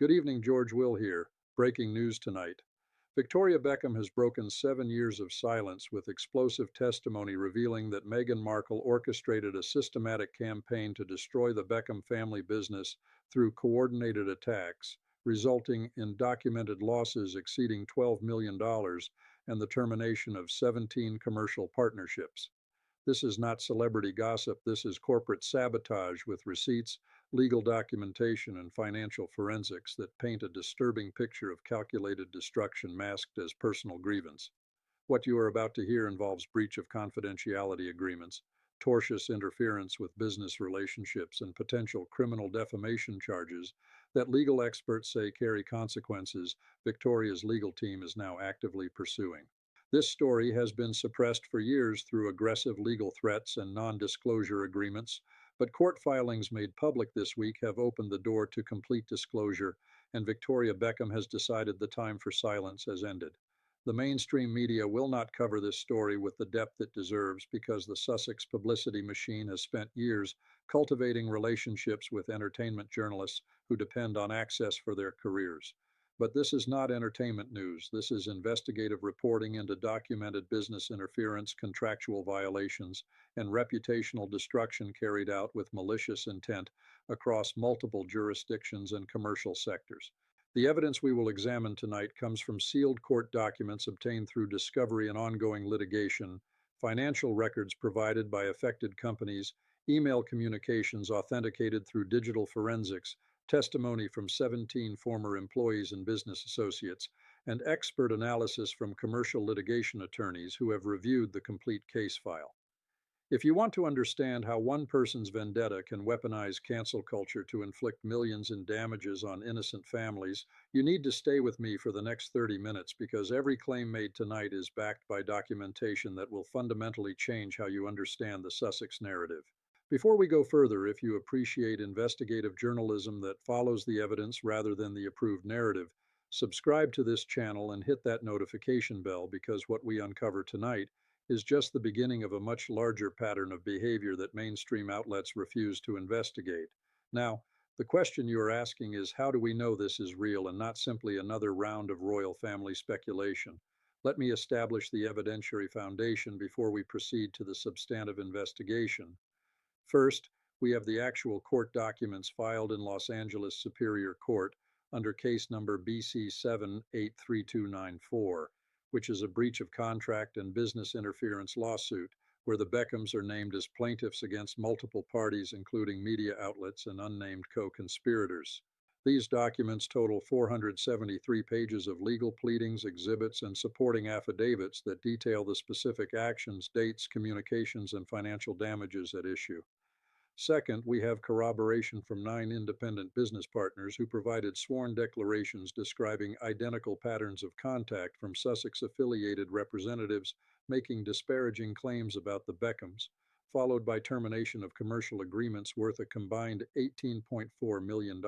Good evening, George Will here. Breaking news tonight. Victoria Beckham has broken 7 years of silence with explosive testimony revealing that Meghan Markle orchestrated a systematic campaign to destroy the Beckham family business through coordinated attacks, resulting in documented losses exceeding $12 million dollars and the termination of 17 commercial partnerships. This is not celebrity gossip, this is corporate sabotage with receipts, legal documentation, and financial forensics that paint a disturbing picture of calculated destruction masked as personal grievance. What you are about to hear involves breach of confidentiality agreements, tortious interference with business relationships, and potential criminal defamation charges that legal experts say carry consequences Victoria's legal team is now actively pursuing. This story has been suppressed for years through aggressive legal threats and non-disclosure agreements, but court filings made public this week have opened the door to complete disclosure, and Victoria Beckham has decided the time for silence has ended. The mainstream media will not cover this story with the depth it deserves because the Sussex publicity machine has spent years cultivating relationships with entertainment journalists who depend on access for their careers. But this is not entertainment news. This is investigative reporting into documented business interference, contractual violations, and reputational destruction carried out with malicious intent across multiple jurisdictions and commercial sectors. The evidence we will examine tonight comes from sealed court documents obtained through discovery and ongoing litigation, financial records provided by affected companies, email communications authenticated through digital forensics, testimony from 17 former employees and business associates, and expert analysis from commercial litigation attorneys who have reviewed the complete case file. If you want to understand how one person's vendetta can weaponize cancel culture to inflict millions in damages on innocent families, you need to stay with me for the next 30 minutes because every claim made tonight is backed by documentation that will fundamentally change how you understand the Sussex narrative. Before we go further, if you appreciate investigative journalism that follows the evidence rather than the approved narrative, subscribe to this channel and hit that notification bell because what we uncover tonight is just the beginning of a much larger pattern of behavior that mainstream outlets refuse to investigate. Now, the question you are asking is how do we know this is real and not simply another round of royal family speculation? Let me establish the evidentiary foundation before we proceed to the substantive investigation. First, we have the actual court documents filed in Los Angeles Superior Court under case number BC 783294, which is a breach of contract and business interference lawsuit where the Beckhams are named as plaintiffs against multiple parties, including media outlets and unnamed co-conspirators. These documents total 473 pages of legal pleadings, exhibits, and supporting affidavits that detail the specific actions, dates, communications, and financial damages at issue. Second, we have corroboration from 9 independent business partners who provided sworn declarations describing identical patterns of contact from Sussex-affiliated representatives making disparaging claims about the Beckhams, followed by termination of commercial agreements worth a combined $18.4 million.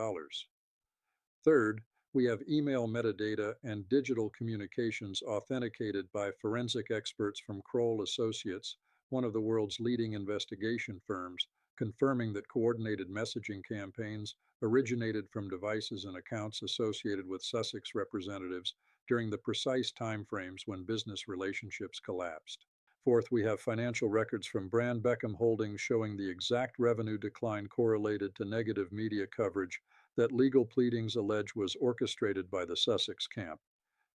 Third, we have email metadata and digital communications authenticated by forensic experts from Kroll Associates, one of the world's leading investigation firms, confirming that coordinated messaging campaigns originated from devices and accounts associated with Sussex representatives during the precise timeframes when business relationships collapsed. Fourth, we have financial records from Brand Beckham Holdings showing the exact revenue decline correlated to negative media coverage that legal pleadings allege was orchestrated by the Sussex camp.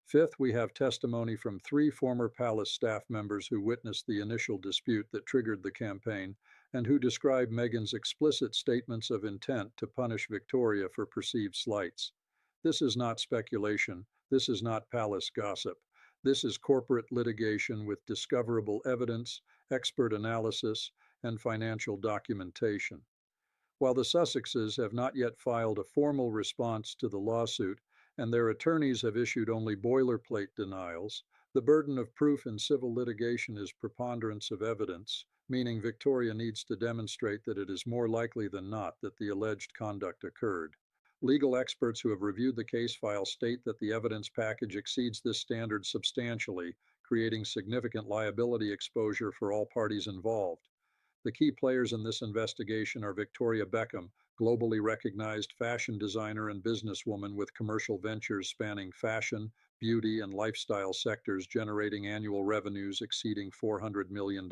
Fifth, we have testimony from 3 former palace staff members who witnessed the initial dispute that triggered the campaign and who describe Meghan's explicit statements of intent to punish Victoria for perceived slights. This is not speculation. This is not palace gossip. This is corporate litigation with discoverable evidence, expert analysis, and financial documentation. While the Sussexes have not yet filed a formal response to the lawsuit, and their attorneys have issued only boilerplate denials, the burden of proof in civil litigation is preponderance of evidence, meaning Victoria needs to demonstrate that it is more likely than not that the alleged conduct occurred. Legal experts who have reviewed the case file state that the evidence package exceeds this standard substantially, creating significant liability exposure for all parties involved. The key players in this investigation are Victoria Beckham, globally recognized fashion designer and businesswoman with commercial ventures spanning fashion, beauty, and lifestyle sectors generating annual revenues exceeding $400 million.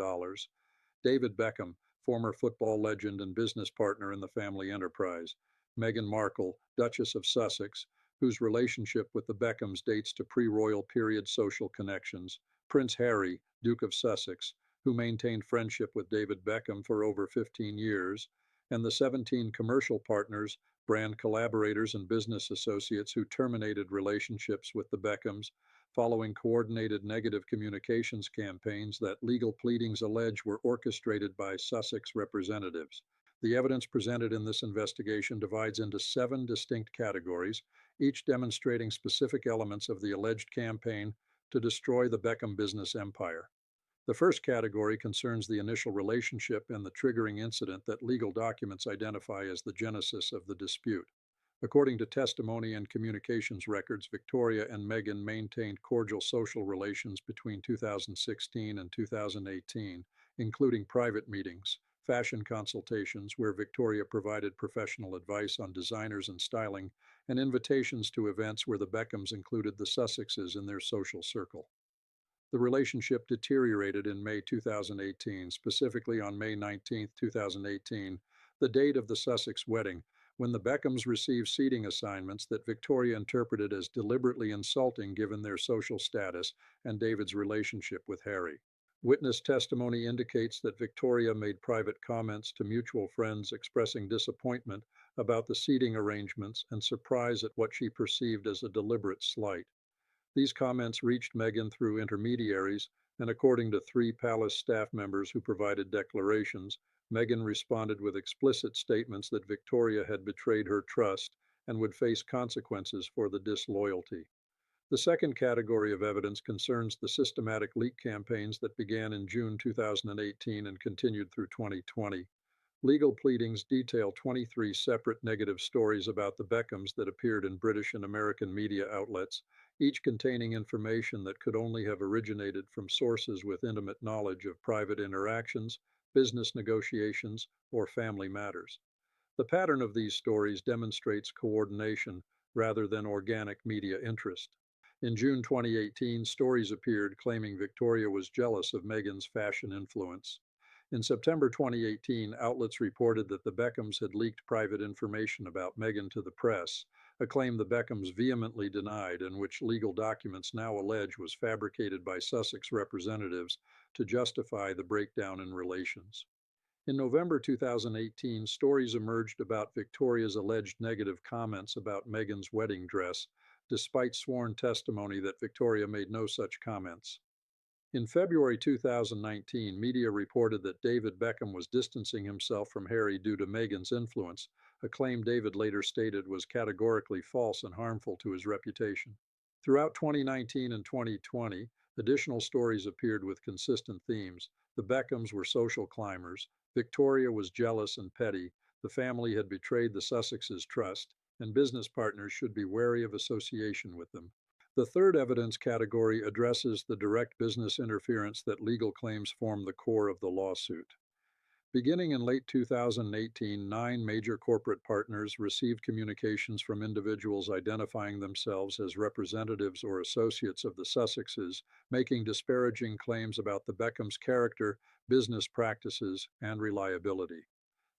David Beckham, former football legend and business partner in the family enterprise. Meghan Markle, Duchess of Sussex, whose relationship with the Beckhams dates to pre-royal period social connections. Prince Harry, Duke of Sussex, who maintained friendship with David Beckham for over 15 years, and the 17 commercial partners, brand collaborators, and business associates who terminated relationships with the Beckhams following coordinated negative communications campaigns that legal pleadings allege were orchestrated by Sussex representatives. The evidence presented in this investigation divides into 7 distinct categories, each demonstrating specific elements of the alleged campaign to destroy the Beckham business empire. The first category concerns the initial relationship and the triggering incident that legal documents identify as the genesis of the dispute. According to testimony and communications records, Victoria and Meghan maintained cordial social relations between 2016 and 2018, including private meetings, fashion consultations where Victoria provided professional advice on designers and styling, and invitations to events where the Beckhams included the Sussexes in their social circle. The relationship deteriorated in May 2018, specifically on May 19, 2018, the date of the Sussex wedding, when the Beckhams received seating assignments that Victoria interpreted as deliberately insulting given their social status and David's relationship with Harry. Witness testimony indicates that Victoria made private comments to mutual friends expressing disappointment about the seating arrangements and surprise at what she perceived as a deliberate slight. These comments reached Meghan through intermediaries, and according to 3 palace staff members who provided declarations, Meghan responded with explicit statements that Victoria had betrayed her trust and would face consequences for the disloyalty. The second category of evidence concerns the systematic leak campaigns that began in June 2018 and continued through 2020. Legal pleadings detail 23 separate negative stories about the Beckhams that appeared in British and American media outlets, each containing information that could only have originated from sources with intimate knowledge of private interactions, business negotiations, or family matters. The pattern of these stories demonstrates coordination rather than organic media interest. In June 2018, stories appeared claiming Victoria was jealous of Meghan's fashion influence. In September 2018, outlets reported that the Beckhams had leaked private information about Meghan to the press, a claim the Beckhams vehemently denied and which legal documents now allege was fabricated by Sussex representatives to justify the breakdown in relations. In November 2018, stories emerged about Victoria's alleged negative comments about Meghan's wedding dress, despite sworn testimony that Victoria made no such comments. In February 2019, media reported that David Beckham was distancing himself from Harry due to Meghan's influence, a claim David later stated was categorically false and harmful to his reputation. Throughout 2019 and 2020, additional stories appeared with consistent themes. The Beckhams were social climbers, Victoria was jealous and petty, the family had betrayed the Sussexes' trust, and business partners should be wary of association with them. The third evidence category addresses the direct business interference that legal claims form the core of the lawsuit. Beginning in late 2018, 9 major corporate partners received communications from individuals identifying themselves as representatives or associates of the Sussexes, making disparaging claims about the Beckhams' character, business practices, and reliability.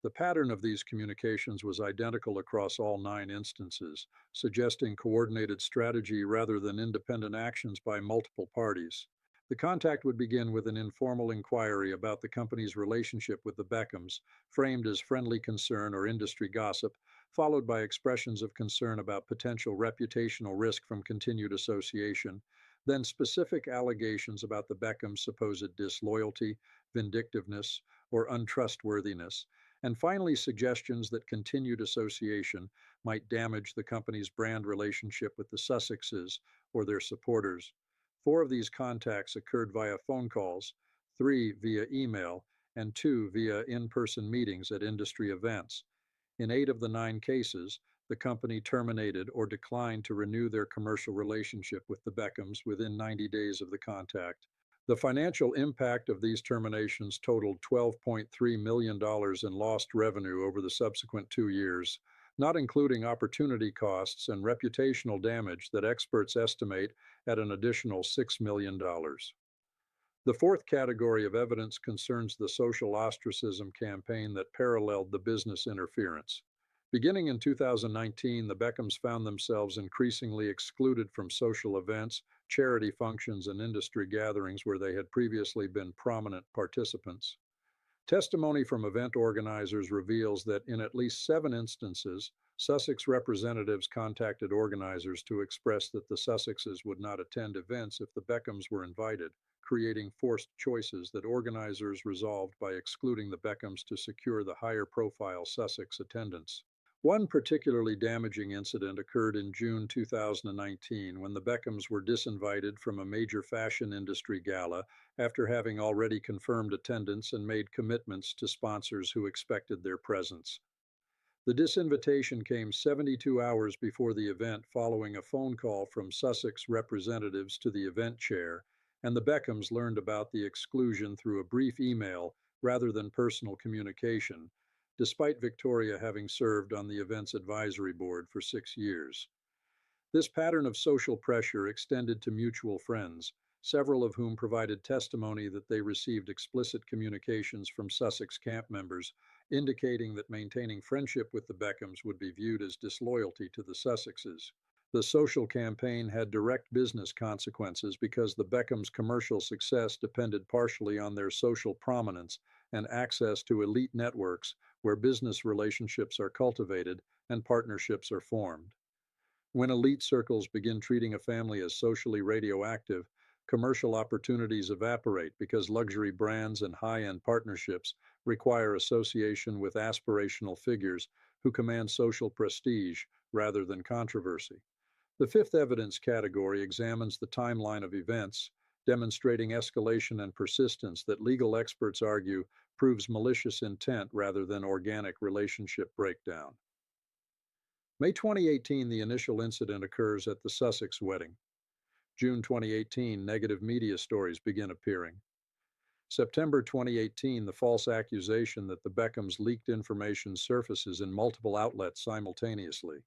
The pattern of these communications was identical across all 9 instances, suggesting coordinated strategy rather than independent actions by multiple parties. The contact would begin with an informal inquiry about the company's relationship with the Beckhams, framed as friendly concern or industry gossip, followed by expressions of concern about potential reputational risk from continued association, then specific allegations about the Beckhams' supposed disloyalty, vindictiveness, or untrustworthiness, and finally suggestions that continued association might damage the company's brand relationship with the Sussexes or their supporters. 4 of these contacts occurred via phone calls, 3 via email, and 2 via in-person meetings at industry events. In 8 of the 9 cases, the company terminated or declined to renew their commercial relationship with the Beckhams within 90 days of the contact. The financial impact of these terminations totaled $12.3 million in lost revenue over the subsequent 2 years, not including opportunity costs and reputational damage that experts estimate at an additional $6 million. The fourth category of evidence concerns the social ostracism campaign that paralleled the business interference. Beginning in 2019, the Beckhams found themselves increasingly excluded from social events, charity functions, and industry gatherings where they had previously been prominent participants. Testimony from event organizers reveals that in at least 7 instances, Sussex representatives contacted organizers to express that the Sussexes would not attend events if the Beckhams were invited, creating forced choices that organizers resolved by excluding the Beckhams to secure the higher profile Sussex attendance. One particularly damaging incident occurred in June 2019 when the Beckhams were disinvited from a major fashion industry gala after having already confirmed attendance and made commitments to sponsors who expected their presence. The disinvitation came 72 hours before the event following a phone call from Sussex representatives to the event chair, and the Beckhams learned about the exclusion through a brief email rather than personal communication, despite Victoria having served on the event's advisory board for 6 years. This pattern of social pressure extended to mutual friends, several of whom provided testimony that they received explicit communications from Sussex camp members indicating that maintaining friendship with the Beckhams would be viewed as disloyalty to the Sussexes. The social campaign had direct business consequences because the Beckhams' commercial success depended partially on their social prominence and access to elite networks where business relationships are cultivated and partnerships are formed. When elite circles begin treating a family as socially radioactive, commercial opportunities evaporate because luxury brands and high-end partnerships require association with aspirational figures who command social prestige rather than controversy. The fifth evidence category examines the timeline of events, demonstrating escalation and persistence that legal experts argue proves malicious intent rather than organic relationship breakdown. May 2018, the initial incident occurs at the Sussex wedding. June 2018, negative media stories begin appearing. September 2018, the false accusation that the Beckhams leaked information surfaces in multiple outlets simultaneously.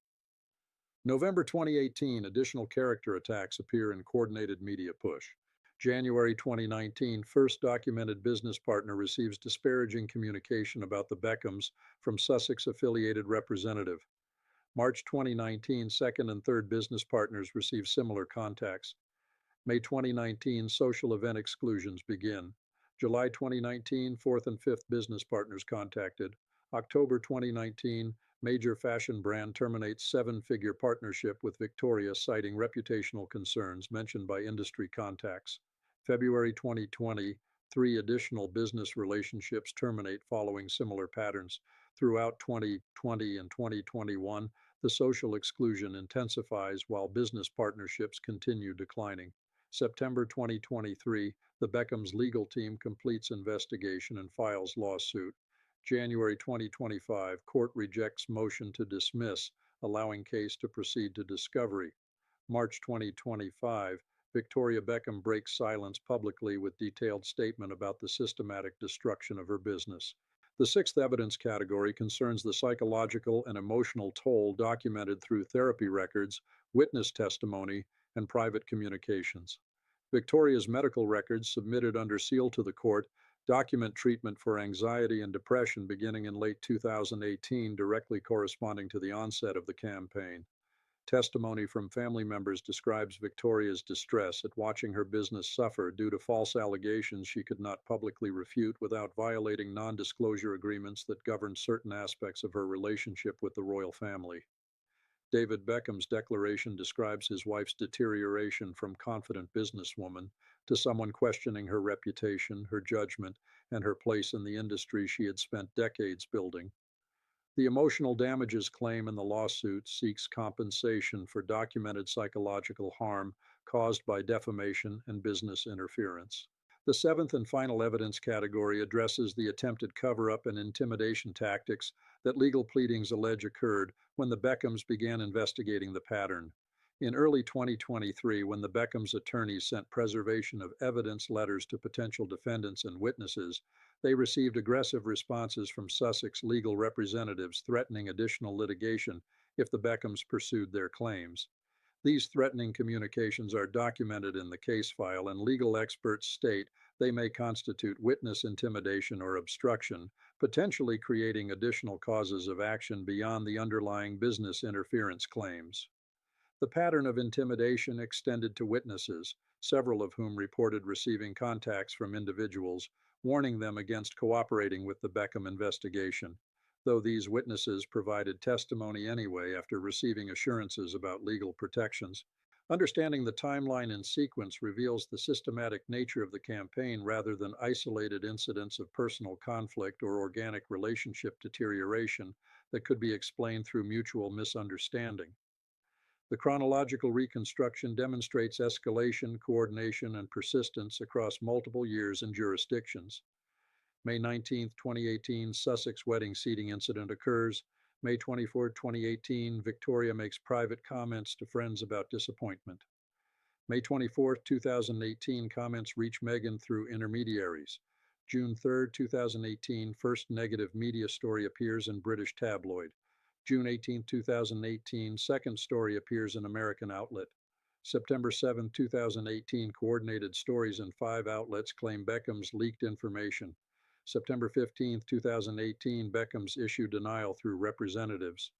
November 2018, additional character attacks appear in coordinated media push. January 2019, first documented business partner receives disparaging communication about the Beckhams from Sussex-affiliated representative. March 2019, second and third business partners receive similar contacts. May 2019, social event exclusions begin. July 2019, fourth and fifth business partners contacted. October 2019, major fashion brand terminates seven-figure partnership with Victoria, citing reputational concerns mentioned by industry contacts. February 2020, three additional business relationships terminate following similar patterns. Throughout 2020 and 2021, the social exclusion intensifies while business partnerships continue declining. September 2023, the Beckhams legal team completes investigation and files lawsuit. January 2025, court rejects motion to dismiss, allowing case to proceed to discovery. March 2025, Victoria Beckham breaks silence publicly with detailed statement about the systematic destruction of her business. The sixth evidence category concerns the psychological and emotional toll documented through therapy records, witness testimony, and private communications. Victoria's medical records, submitted under seal to the court, document treatment for anxiety and depression beginning in late 2018, directly corresponding to the onset of the campaign. Testimony from family members describes Victoria's distress at watching her business suffer due to false allegations she could not publicly refute without violating non-disclosure agreements that govern certain aspects of her relationship with the royal family. David Beckham's declaration describes his wife's deterioration from confident businesswoman to someone questioning her reputation, her judgment, and her place in the industry she had spent decades building. The emotional damages claim in the lawsuit seeks compensation for documented psychological harm caused by defamation and business interference. The seventh and final evidence category addresses the attempted cover-up and intimidation tactics that legal pleadings allege occurred when the Beckhams began investigating the pattern. In early 2023, when the Beckham's attorneys sent preservation of evidence letters to potential defendants and witnesses, they received aggressive responses from Sussex legal representatives threatening additional litigation if the Beckhams pursued their claims. These threatening communications are documented in the case file, and legal experts state they may constitute witness intimidation or obstruction, potentially creating additional causes of action beyond the underlying business interference claims. The pattern of intimidation extended to witnesses, several of whom reported receiving contacts from individuals, warning them against cooperating with the Beckham investigation, though these witnesses provided testimony anyway after receiving assurances about legal protections. Understanding the timeline and sequence reveals the systematic nature of the campaign rather than isolated incidents of personal conflict or organic relationship deterioration that could be explained through mutual misunderstanding. The chronological reconstruction demonstrates escalation, coordination, and persistence across multiple years and jurisdictions. May 19, 2018, Sussex wedding seating incident occurs. May 24, 2018, Victoria makes private comments to friends about disappointment. May 24, 2018, comments reach Meghan through intermediaries. June 3, 2018, first negative media story appears in British tabloid. June 18, 2018, second story appears in American outlet. September 7, 2018, coordinated stories in 5 outlets claim Beckham's leaked information. September 15, 2018, Beckham's issue denial through representatives.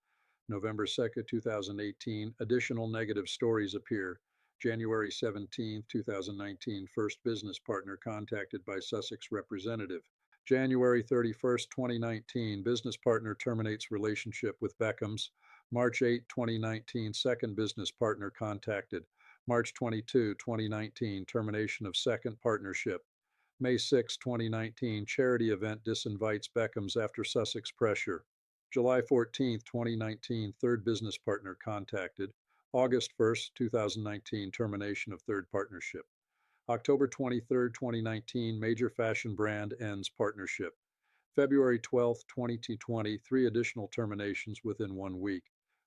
November 2, 2018, additional negative stories appear. January 17, 2019, first business partner contacted by Sussex representative. January 31, 2019, business partner terminates relationship with Beckham's. March 8, 2019, second business partner contacted. March 22, 2019, termination of second partnership. May 6, 2019, charity event disinvites Beckham's after Sussex pressure. July 14, 2019, third business partner contacted. August 1, 2019, termination of third partnership. October 23, 2019, major fashion brand ends partnership. February 12, 2020, three additional terminations within 1 week.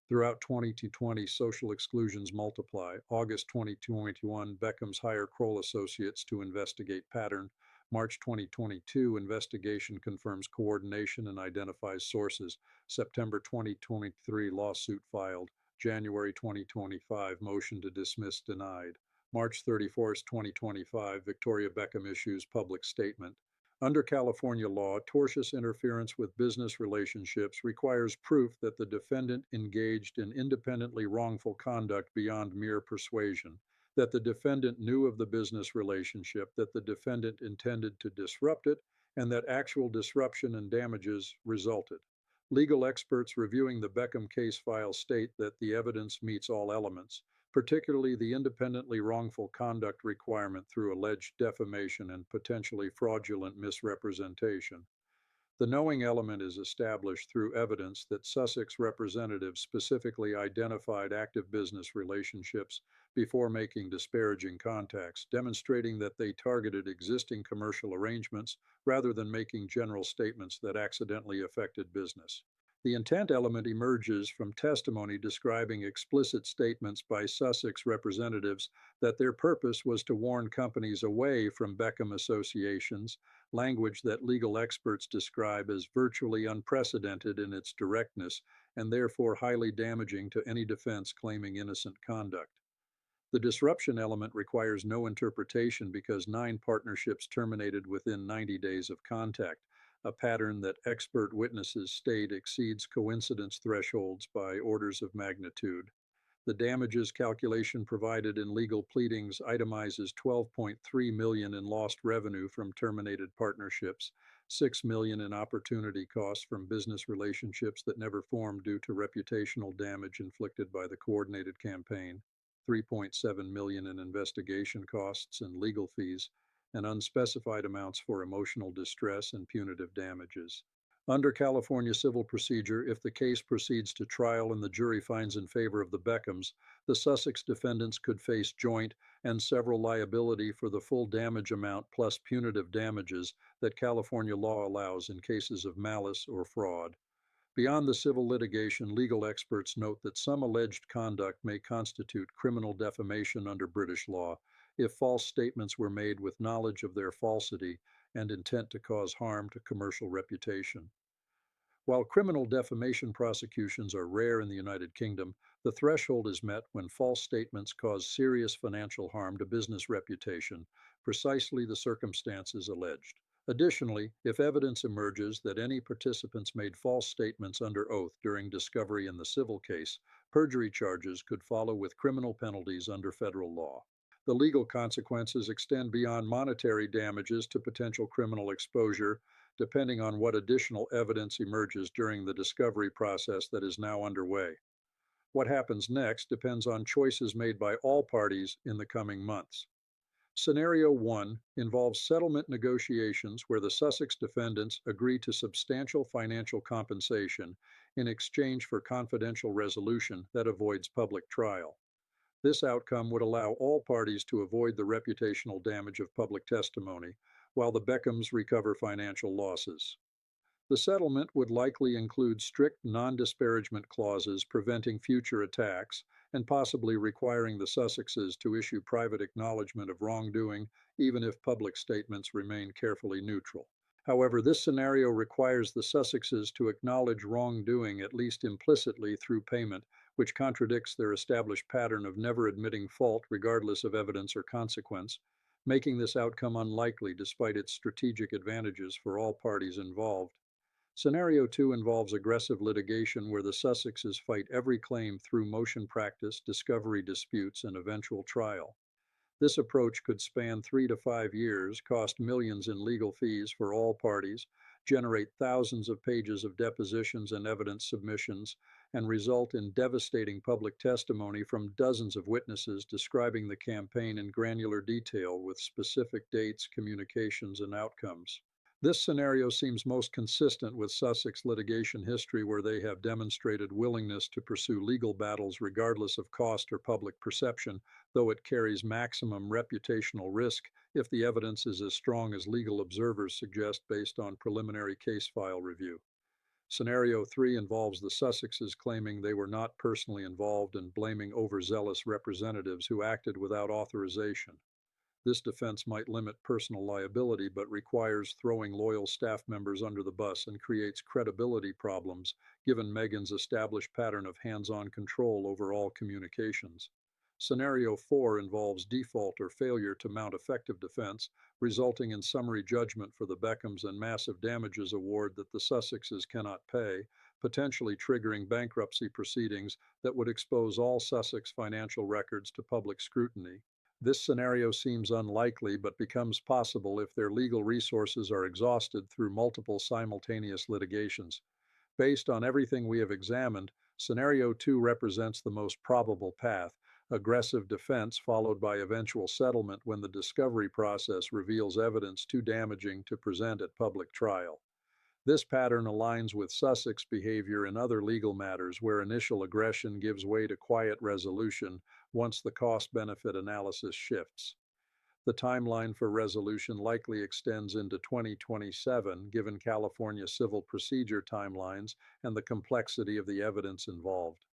Throughout 2020, social exclusions multiply. August 2021, Beckham's hire Kroll Associates to investigate pattern. March 2022, investigation confirms coordination and identifies sources. September 2023, lawsuit filed. January 2025, motion to dismiss denied. March 31, 2025, Victoria Beckham issues public statement. Under California law, tortious interference with business relationships requires proof that the defendant engaged in independently wrongful conduct beyond mere persuasion, that the defendant knew of the business relationship, that the defendant intended to disrupt it, and that actual disruption and damages resulted. Legal experts reviewing the Beckham case file state that the evidence meets all elements, particularly the independently wrongful conduct requirement through alleged defamation and potentially fraudulent misrepresentation. The knowing element is established through evidence that Sussex representatives specifically identified active business relationships before making disparaging contacts, demonstrating that they targeted existing commercial arrangements rather than making general statements that accidentally affected business. The intent element emerges from testimony describing explicit statements by Sussex representatives that their purpose was to warn companies away from Beckham associations, language that legal experts describe as virtually unprecedented in its directness and therefore highly damaging to any defense claiming innocent conduct. The disruption element requires no interpretation because 9 partnerships terminated within 90 days of contact, a pattern that expert witnesses state exceeds coincidence thresholds by orders of magnitude. The damages calculation provided in legal pleadings itemizes 12.3 million in lost revenue from terminated partnerships, 6 million in opportunity costs from business relationships that never formed due to reputational damage inflicted by the coordinated campaign, 3.7 million in investigation costs and legal fees, and unspecified amounts for emotional distress and punitive damages. Under California civil procedure, if the case proceeds to trial and the jury finds in favor of the Beckhams, the Sussex defendants could face joint and several liability for the full damage amount plus punitive damages that California law allows in cases of malice or fraud. Beyond the civil litigation, legal experts note that some alleged conduct may constitute criminal defamation under British law if false statements were made with knowledge of their falsity and intent to cause harm to commercial reputation. While criminal defamation prosecutions are rare in the United Kingdom, the threshold is met when false statements cause serious financial harm to business reputation, precisely the circumstances alleged. Additionally, if evidence emerges that any participants made false statements under oath during discovery in the civil case, perjury charges could follow with criminal penalties under federal law. The legal consequences extend beyond monetary damages to potential criminal exposure, depending on what additional evidence emerges during the discovery process that is now underway. What happens next depends on choices made by all parties in the coming months. Scenario 1 involves settlement negotiations where the Sussex defendants agree to substantial financial compensation in exchange for confidential resolution that avoids public trial. This outcome would allow all parties to avoid the reputational damage of public testimony, while the Beckhams recover financial losses. The settlement would likely include strict non disparagement clauses preventing future attacks and possibly requiring the Sussexes to issue private acknowledgement of wrongdoing, even if public statements remain carefully neutral. However, this scenario requires the Sussexes to acknowledge wrongdoing at least implicitly through payment, which contradicts their established pattern of never admitting fault regardless of evidence or consequence, making this outcome unlikely despite its strategic advantages for all parties involved. Scenario 2 involves aggressive litigation where the Sussexes fight every claim through motion practice, discovery disputes, and eventual trial. This approach could span 3 to 5 years, cost millions in legal fees for all parties, generate thousands of pages of depositions and evidence submissions, and result in devastating public testimony from dozens of witnesses describing the campaign in granular detail with specific dates, communications, and outcomes. This scenario seems most consistent with Sussex litigation history, where they have demonstrated willingness to pursue legal battles regardless of cost or public perception, though it carries maximum reputational risk if the evidence is as strong as legal observers suggest based on preliminary case file review. Scenario 3 involves the Sussexes claiming they were not personally involved and blaming overzealous representatives who acted without authorization. This defense might limit personal liability but requires throwing loyal staff members under the bus and creates credibility problems given Meghan's established pattern of hands-on control over all communications. Scenario 4 involves default or failure to mount effective defense, resulting in summary judgment for the Beckhams and massive damages award that the Sussexes cannot pay, potentially triggering bankruptcy proceedings that would expose all Sussex financial records to public scrutiny. This scenario seems unlikely but becomes possible if their legal resources are exhausted through multiple simultaneous litigations. Based on everything we have examined, Scenario 2 represents the most probable path: aggressive defense followed by eventual settlement when the discovery process reveals evidence too damaging to present at public trial. This pattern aligns with Sussex behavior in other legal matters where initial aggression gives way to quiet resolution once the cost-benefit analysis shifts. The timeline for resolution likely extends into 2027, given California civil procedure timelines and the complexity of the evidence involved.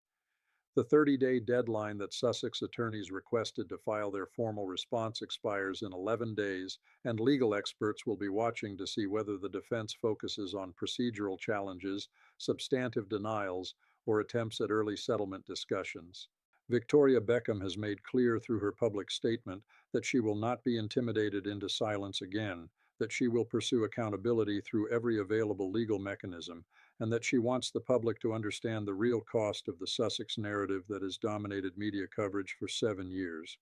The 30-day deadline that Sussex attorneys requested to file their formal response expires in 11 days, and legal experts will be watching to see whether the defense focuses on procedural challenges, substantive denials, or attempts at early settlement discussions. Victoria Beckham has made clear through her public statement that she will not be intimidated into silence again, that she will pursue accountability through every available legal mechanism, and that she wants the public to understand the real cost of the Sussex narrative that has dominated media coverage for 7 years.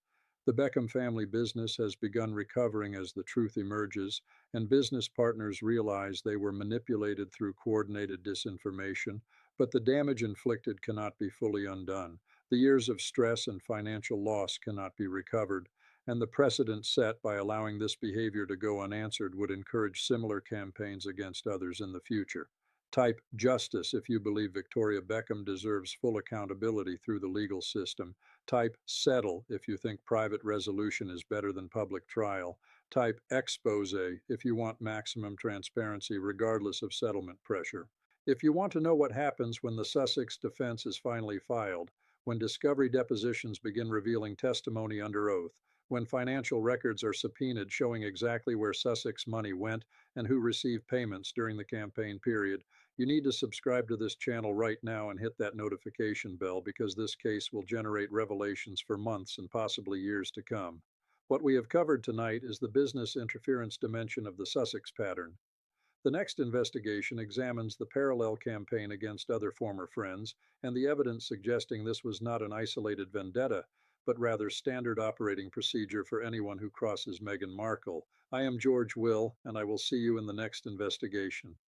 The Beckham family business has begun recovering as the truth emerges, and business partners realize they were manipulated through coordinated disinformation, but the damage inflicted cannot be fully undone. The years of stress and financial loss cannot be recovered, and the precedent set by allowing this behavior to go unanswered would encourage similar campaigns against others in the future. Type justice if you believe Victoria Beckham deserves full accountability through the legal system. Type settle if you think private resolution is better than public trial. Type expose if you want maximum transparency regardless of settlement pressure. If you want to know what happens when the Sussex defense is finally filed, when discovery depositions begin revealing testimony under oath, when financial records are subpoenaed showing exactly where Sussex money went and who received payments during the campaign period, you need to subscribe to this channel right now and hit that notification bell because this case will generate revelations for months and possibly years to come. What we have covered tonight is the business interference dimension of the Sussex pattern. The next investigation examines the parallel campaign against other former friends and the evidence suggesting this was not an isolated vendetta, but rather standard operating procedure for anyone who crosses Meghan Markle. I am George Will, and I will see you in the next investigation.